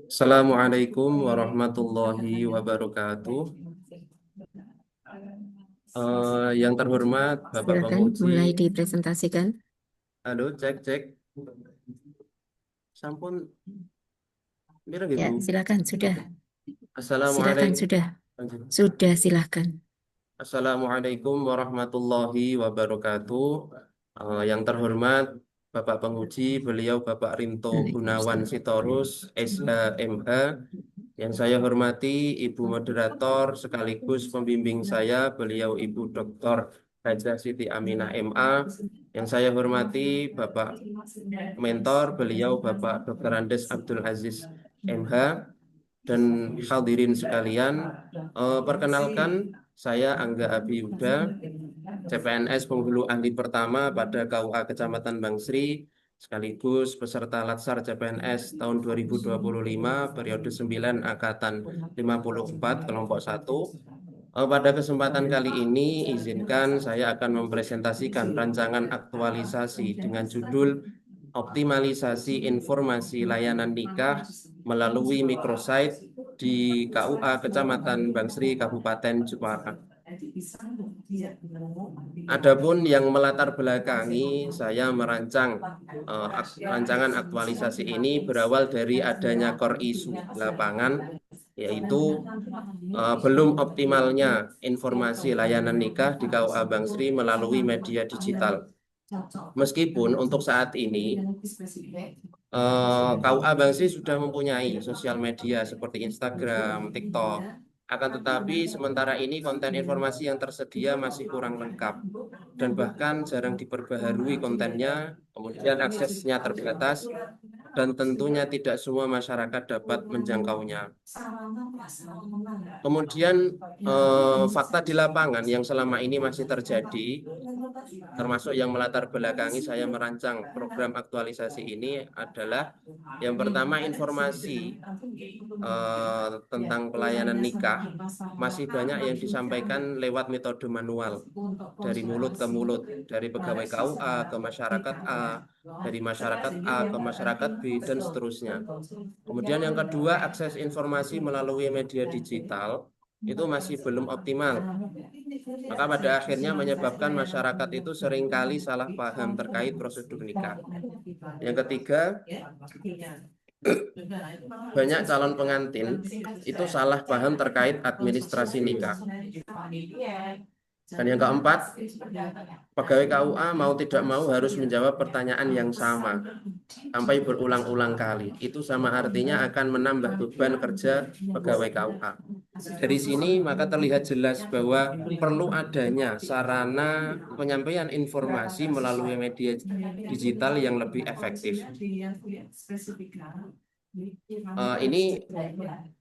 Assalamualaikum warahmatullahi wabarakatuh. Yang terhormat Bapak Silakan Penguji. mulai dipresentasikan. Halo, cek cek. Sampun, mira Ya, gitu. silakan sudah. Silakan Assalamualaikum. sudah. Sudah silakan. Assalamualaikum warahmatullahi wabarakatuh. Yang terhormat Bapak Penguji, beliau Bapak Rinto Gunawan Waalaikumsalam. Sitorus, SHMH. Yang saya hormati Ibu Moderator sekaligus pembimbing saya, beliau Ibu Dr. Hajah Siti Aminah MA. Yang saya hormati Bapak Mentor, beliau Bapak Dr. Andes Abdul Aziz MH. Dan hadirin sekalian, perkenalkan saya Angga Abiyuda, CPNS penghulu ahli pertama pada KUA Kecamatan Bangsri, sekaligus peserta Latsar CPNS tahun 2025 periode 9 angkatan 54 kelompok 1. Pada kesempatan kali ini izinkan saya akan mempresentasikan rancangan aktualisasi dengan judul Optimalisasi Informasi Layanan Nikah melalui microsite di KUA Kecamatan Bangsri Kabupaten Jepara. Adapun yang melatar belakangi saya merancang rancangan aktualisasi ini berawal dari adanya core isu lapangan, yaitu belum optimalnya informasi layanan nikah di KUA Bangsri melalui media digital. Meskipun untuk saat ini KUA Bangsri sudah mempunyai sosial media seperti Instagram, TikTok. Akan tetapi sementara ini konten informasi yang tersedia masih kurang lengkap dan bahkan jarang diperbaharui kontennya, kemudian aksesnya terbatas dan tentunya tidak semua masyarakat dapat menjangkaunya. Kemudian fakta di lapangan yang selama ini masih terjadi, termasuk yang melatar belakangi saya merancang program aktualisasi ini adalah yang pertama informasi tentang pelayanan nikah masih banyak yang disampaikan lewat metode manual, dari mulut ke mulut, dari pegawai KUA ke masyarakat A, dari masyarakat A ke masyarakat B, dan seterusnya. Kemudian yang kedua, akses informasi melalui media digital itu masih belum optimal. Maka pada akhirnya menyebabkan masyarakat itu seringkali salah paham terkait prosedur nikah. Yang ketiga, banyak calon pengantin itu salah paham terkait administrasi nikah. Dan yang keempat, pegawai KUA mau tidak mau harus menjawab pertanyaan yang sama sampai berulang-ulang kali. Itu sama artinya akan menambah beban kerja pegawai KUA. Dari sini maka terlihat jelas bahwa perlu adanya sarana penyampaian informasi melalui media digital yang lebih efektif. Ini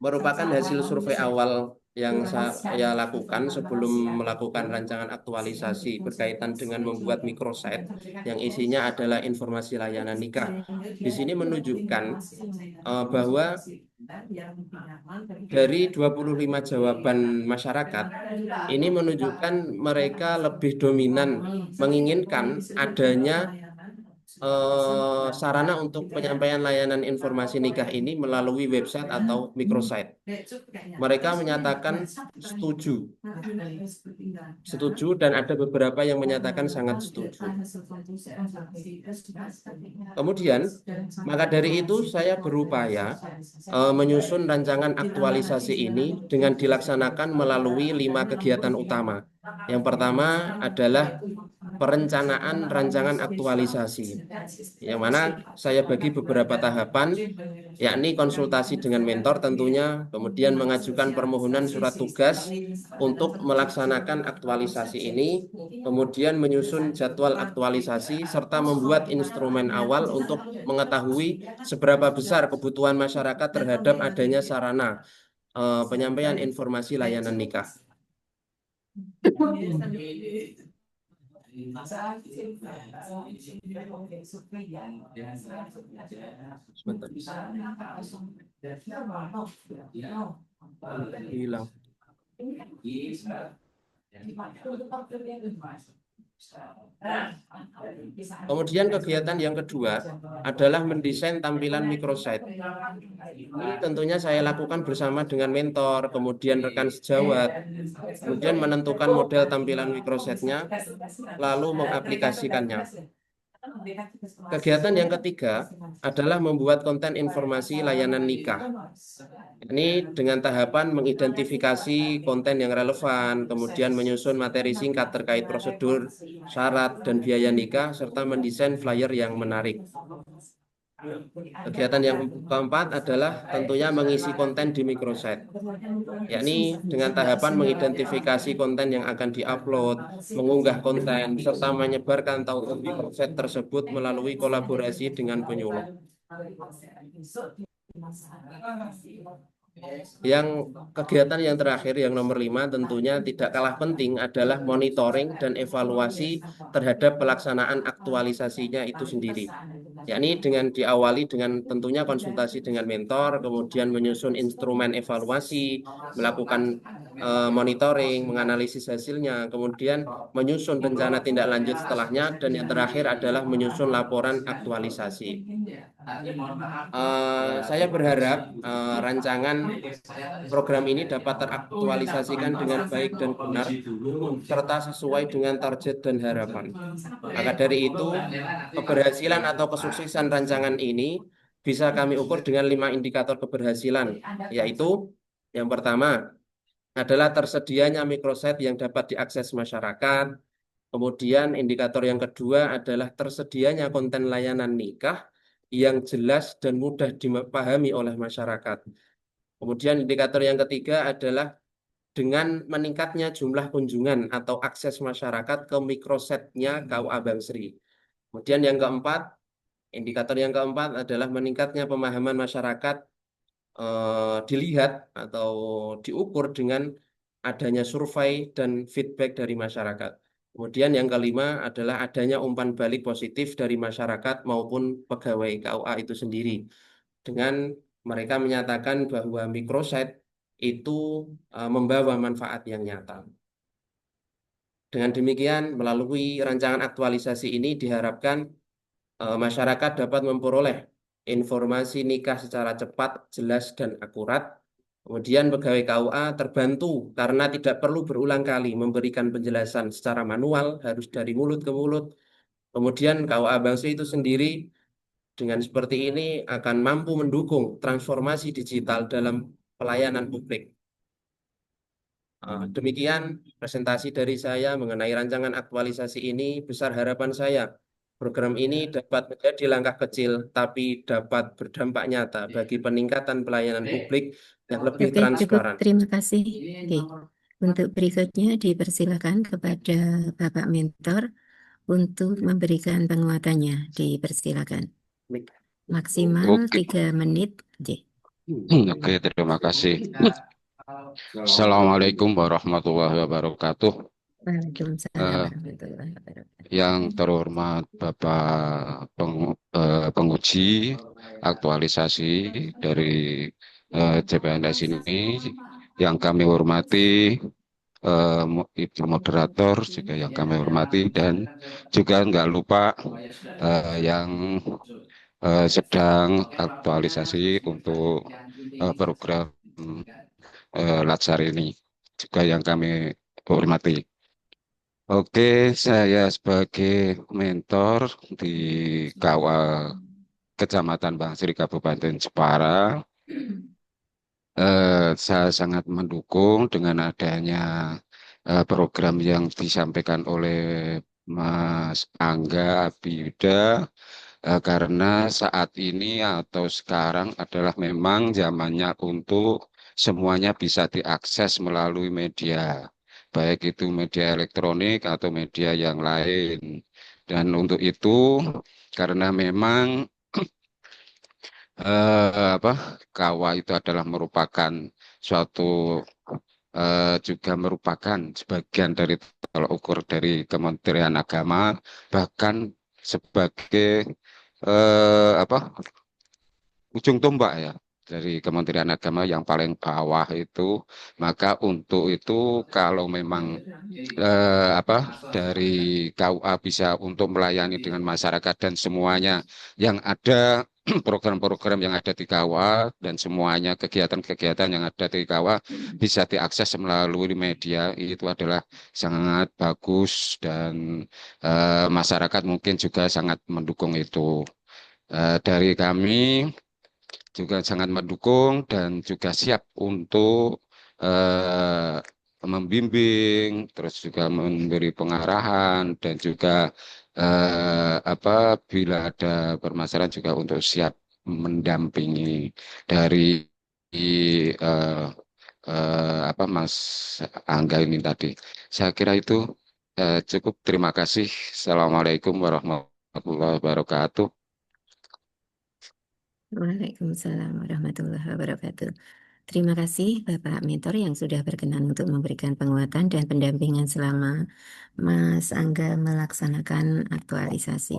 merupakan hasil survei awal yang saya lakukan sebelum melakukan rancangan aktualisasi berkaitan dengan membuat microsite yang isinya adalah informasi layanan nikah. Di sini menunjukkan bahwa dari 25 jawaban masyarakat ini menunjukkan mereka lebih dominan menginginkan adanya sarana untuk penyampaian layanan informasi nikah ini melalui website atau microsite. Mereka menyatakan setuju, dan ada beberapa yang menyatakan sangat setuju. Kemudian, maka dari itu saya berupaya menyusun rancangan aktualisasi ini dengan dilaksanakan melalui 5 kegiatan utama. Yang pertama adalah perencanaan rancangan aktualisasi, yang mana saya bagi beberapa tahapan, yakni konsultasi dengan mentor tentunya, kemudian mengajukan permohonan surat tugas untuk melaksanakan aktualisasi ini, kemudian menyusun jadwal aktualisasi, serta membuat instrumen awal untuk mengetahui seberapa besar kebutuhan masyarakat terhadap adanya sarana penyampaian informasi layanan nikah. Sebentar. Hilang. Kemudian kegiatan yang kedua adalah mendesain tampilan microsite. Ini tentunya saya lakukan bersama dengan mentor, kemudian rekan sejawat, kemudian menentukan model tampilan microsite-nya, lalu mengaplikasikannya. Kegiatan yang ketiga adalah membuat konten informasi layanan nikah. Ini dengan tahapan mengidentifikasi konten yang relevan, kemudian menyusun materi singkat terkait prosedur, syarat, dan biaya nikah, serta mendesain flyer yang menarik. Kegiatan yang keempat adalah tentunya mengisi konten di microsite, yakni dengan tahapan mengidentifikasi konten yang akan diupload, mengunggah konten, serta menyebarkan tautan microsite tersebut melalui kolaborasi dengan penyuluh. Yang kegiatan yang terakhir, yang nomor 5, tentunya tidak kalah penting adalah monitoring dan evaluasi terhadap pelaksanaan aktualisasinya itu sendiri. Yakni dengan diawali dengan tentunya konsultasi dengan mentor, kemudian menyusun instrumen evaluasi, melakukan monitoring, menganalisis hasilnya, kemudian menyusun rencana tindak lanjut setelahnya, dan yang terakhir adalah menyusun laporan aktualisasi. Saya berharap rancangan program ini dapat teraktualisasikan dengan baik dan benar, serta sesuai dengan target dan harapan. Maka dari itu, keberhasilan atau kesuksesan rancangan ini bisa kami ukur dengan 5 indikator keberhasilan, yaitu yang pertama adalah tersedianya microsite yang dapat diakses masyarakat. Kemudian indikator yang kedua adalah tersedianya konten layanan nikah yang jelas dan mudah dipahami oleh masyarakat. Kemudian indikator yang ketiga adalah dengan meningkatnya jumlah kunjungan atau akses masyarakat ke microsite-nya KUA Bangsri. Kemudian yang keempat, indikator yang keempat adalah meningkatnya pemahaman masyarakat dilihat atau diukur dengan adanya survei dan feedback dari masyarakat. Kemudian yang kelima adalah adanya umpan balik positif dari masyarakat maupun pegawai KUA itu sendiri, dengan mereka menyatakan bahwa microsite itu membawa manfaat yang nyata. Dengan demikian, melalui rancangan aktualisasi ini diharapkan masyarakat dapat memperoleh informasi nikah secara cepat, jelas, dan akurat. Kemudian pegawai KUA terbantu karena tidak perlu berulang kali memberikan penjelasan secara manual, harus dari mulut ke mulut. Kemudian KUA Bangsri itu sendiri dengan seperti ini akan mampu mendukung transformasi digital dalam pelayanan publik. Demikian presentasi dari saya mengenai rancangan aktualisasi ini. Besar harapan saya, program ini dapat menjadi langkah kecil, tapi dapat berdampak nyata bagi peningkatan pelayanan publik yang lebih Oke, cukup. transparan. Terima kasih. Oke. Untuk berikutnya dipersilakan kepada Bapak Mentor untuk memberikan penguatannya. Dipersilakan. Maksimal 3 menit. Oke, terima kasih. Assalamualaikum warahmatullahi wabarakatuh. Waalaikumsalam warahmatullahi wabarakatuh. Yang terhormat Bapak penguji aktualisasi dari CPNS ini, yang kami hormati Ibu moderator juga yang kami hormati, dan juga nggak lupa yang sedang aktualisasi untuk program Latsar ini juga yang kami hormati. Oke, saya sebagai mentor di KUA Kecamatan Bangsri Kabupaten Jepara, saya sangat mendukung dengan adanya program yang disampaikan oleh Mas Angga Abiyuda, karena saat ini atau sekarang adalah memang zamannya untuk semuanya bisa diakses melalui media, baik itu media elektronik atau media yang lain. Dan untuk itu, karena memang KUA itu adalah merupakan suatu juga merupakan sebagian dari tolak ukur dari Kementerian Agama, bahkan sebagai ujung tombak ya dari Kementerian Agama yang paling bawah itu, maka untuk itu kalau memang dari KUA bisa untuk melayani dengan masyarakat dan semuanya yang ada program-program yang ada di KUA dan semuanya kegiatan-kegiatan yang ada di KUA bisa diakses melalui media itu adalah sangat bagus dan masyarakat mungkin juga sangat mendukung itu. Dari kami juga sangat mendukung dan juga siap untuk membimbing, terus juga memberi pengarahan dan juga bila ada permasalahan juga untuk siap mendampingi dari eh, Mas Angga ini tadi. Saya kira itu cukup. Terima kasih. Assalamualaikum warahmatullahi wabarakatuh. Waalaikumsalam warahmatullahi wabarakatuh. Terima kasih Bapak Mentor yang sudah berkenan untuk memberikan penguatan dan pendampingan selama Mas Angga melaksanakan aktualisasi.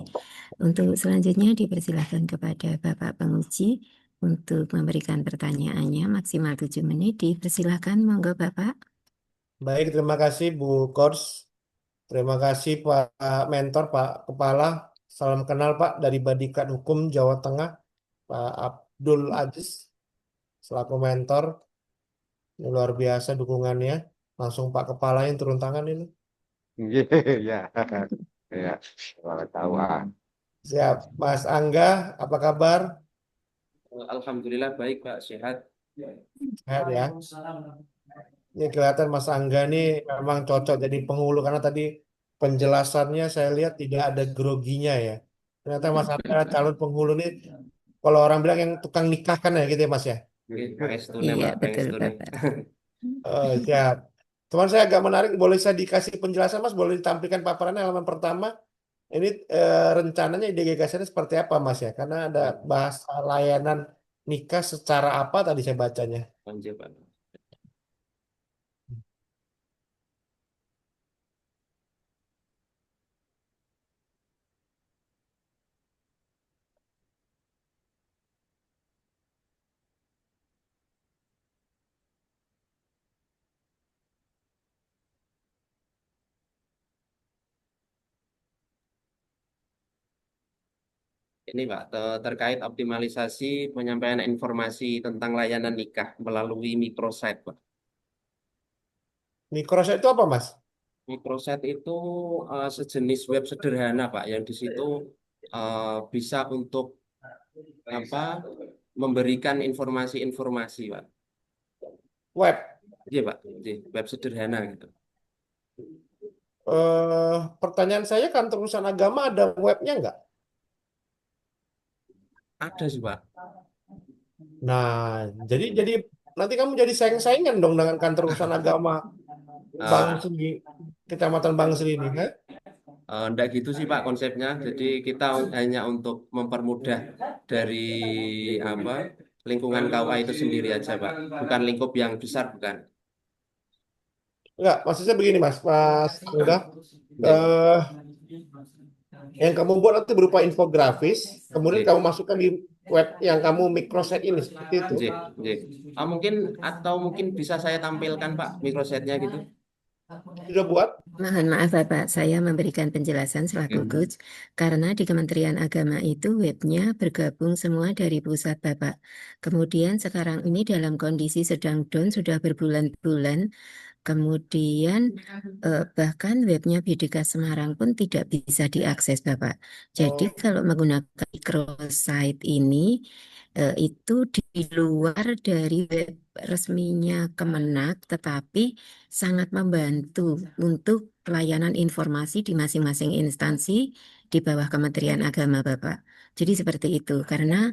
Untuk selanjutnya dipersilakan kepada Bapak Penguji untuk memberikan pertanyaannya maksimal 7 menit. Dipersilakan, monggo Bapak. Baik, terima kasih Bu Kors. Terima kasih Pak Mentor, Pak Kepala. Salam kenal Pak dari Badikat Hukum Jawa Tengah, Pak Abdul Aziz selaku mentor. Ini luar biasa dukungannya. Langsung Pak Kepala yang turun tangan ini. Ya, ya, tahu. Siap. Mas Angga, apa kabar? Alhamdulillah baik Pak, sehat. Sehat ya. Ini kelihatan Mas Angga nih memang cocok jadi penghulu karena tadi penjelasannya saya lihat tidak ada groginya ya. Ternyata Mas Angga calon penghulu nih kalau orang bilang yang tukang nikah kan ya gitu ya Mas ya. Pangestune Iya, Pak, betul pangestune. Bapak. Siap. Cuman saya agak menarik, boleh saya dikasih penjelasan Mas, boleh ditampilkan paparannya halaman pertama. Ini rencananya ide gagasannya seperti apa Mas ya? Karena ada bahasa layanan nikah secara apa tadi saya bacanya. Lanjut Pak. Ini Pak, terkait optimalisasi penyampaian informasi tentang layanan nikah melalui microsite Pak. Microsoft itu apa Mas? Microsite itu sejenis web sederhana Pak, yang di situ bisa untuk memberikan informasi-informasi Pak. Web. Iya Pak, iya, web sederhana gitu. Pertanyaan saya kantor urusan agama ada webnya nggak? Ada sih Pak. Nah, jadi nanti kamu jadi saing-saingan dong dengan kantor urusan agama Eh, Bangsri, Kecamatan Bangsri ini, kan? Enggak gitu sih Pak konsepnya. Jadi kita hanya untuk mempermudah dari apa lingkungan KUA itu sendiri aja Pak. Bukan lingkup yang besar bukan. Enggak, maksudnya begini Mas enggak. Nggih, Eh, yang kamu buat nanti berupa infografis, kemudian nggih, kamu masukkan di web yang kamu microsite ini seperti itu. nggih, nggih. Mungkin bisa saya tampilkan Pak microsite-nya gitu. Sudah buat? Mohon maaf Bapak, saya memberikan penjelasan selaku coach karena di Kementerian Agama itu webnya bergabung semua dari pusat Bapak. Kemudian sekarang ini dalam kondisi sedang down sudah berbulan-bulan. Kemudian bahkan webnya BDK Semarang pun tidak bisa diakses Bapak. Jadi kalau menggunakan microsite ini itu di luar dari web resminya Kemenak, tetapi sangat membantu untuk pelayanan informasi di masing-masing instansi di bawah Kementerian Agama Bapak. Jadi seperti itu, karena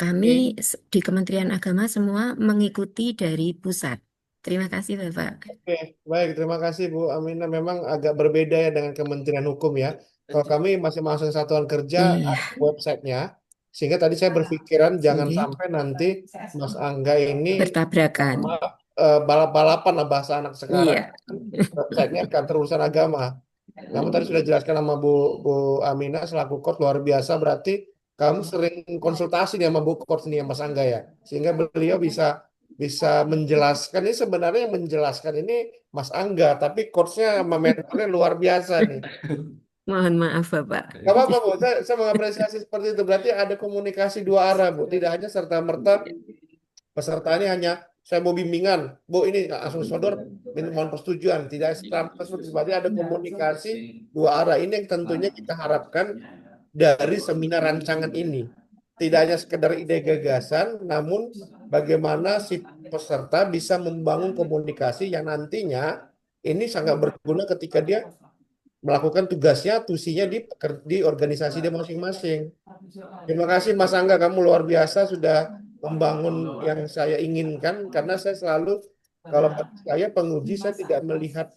kami di Kementerian Agama semua mengikuti dari pusat. Terima kasih Bapak. Oke, baik. Terima kasih Bu Amina. Memang agak berbeda ya dengan Kementerian Hukum ya. Kalau kami masing-masing satuan kerja Iya, ada websitenya, sehingga tadi saya berpikiran jangan oke. sampai nanti Mas Angga ini Bertabrakan. sama balap-balapan lah bahasa anak sekarang. Iya. Websitenya kantor urusan agama. Namun tadi sudah jelaskan sama Bu Amina selaku coach luar biasa berarti kamu sering konsultasi nih sama Bu Kors nih, Mas Angga ya, sehingga beliau bisa bisa menjelaskan. Ini sebenarnya yang menjelaskan ini Mas Angga, tapi coachnya sama mentornya luar biasa nih. Mohon maaf Bapak. Gak apa-apa Bu, saya mengapresiasi seperti itu. Berarti ada komunikasi dua arah Bu, tidak hanya serta-merta peserta ini hanya saya mau bimbingan, Bu ini langsung sodor mohon persetujuan, tidak serta-merta seperti itu. Berarti ada komunikasi dua arah. Ini yang tentunya kita harapkan dari seminar rancangan ini. Tidak hanya sekedar ide gagasan, namun bagaimana si peserta bisa membangun komunikasi yang nantinya ini sangat berguna ketika dia melakukan tugasnya, tusinya di organisasi dia masing-masing. Terima kasih Mas Angga, kamu luar biasa sudah membangun yang saya inginkan, karena saya selalu, kalau bagi saya penguji, saya tidak melihat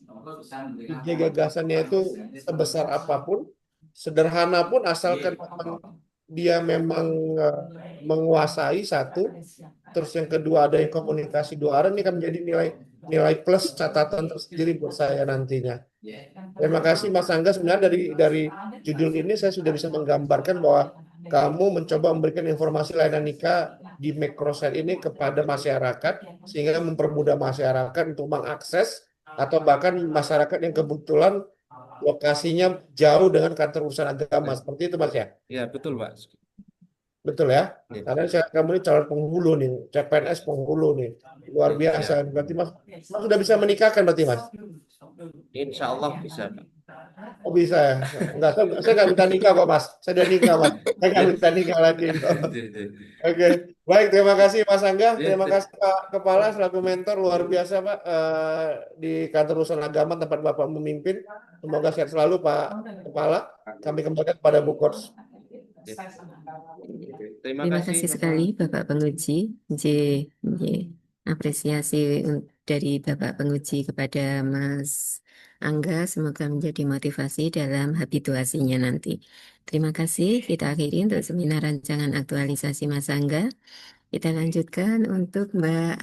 ide gagasannya itu sebesar apapun, sederhana pun, asalkan dia memang menguasai satu, terus yang kedua ada yang komunikasi dua arah, ini akan menjadi nilai plus catatan tersendiri buat saya nantinya. Terima kasih Mas Angga. Sebenarnya dari judul ini saya sudah bisa menggambarkan bahwa kamu mencoba memberikan informasi layanan nikah di Microsite ini kepada masyarakat, sehingga mempermudah masyarakat untuk mengakses, atau bahkan masyarakat yang kebetulan lokasinya jauh dengan kantor urusan agama. Seperti itu Mas ya? Ya, betul Pak. Betul ya? Ya. Karena kamu ini calon penghulu nih, CPNS penghulu nih. Luar biasa. Berarti Mas sudah bisa menikahkan berarti Mas? Insya Allah bisa Pak. Oh bisa ya? Enggak, saya nggak minta nikah kok Mas. Saya udah nikah Mas. Saya nggak minta nikah lagi. Oke, baik. Terima kasih Mas Angga. Terima kasih Pak Kepala selaku mentor, luar biasa Pak, di kantor urusan agama tempat Bapak memimpin. Semoga sehat selalu Pak Kepala. Kami kembalikan kepada Bu Kors. Terima Terima kasih kasih sekali Bapak Penguji. Apresiasi dari Bapak Penguji kepada Mas Angga, semoga menjadi motivasi dalam habituasinya nanti. Terima kasih. Kita akhiri untuk seminar rancangan aktualisasi Mas Angga. Kita lanjutkan untuk Mbak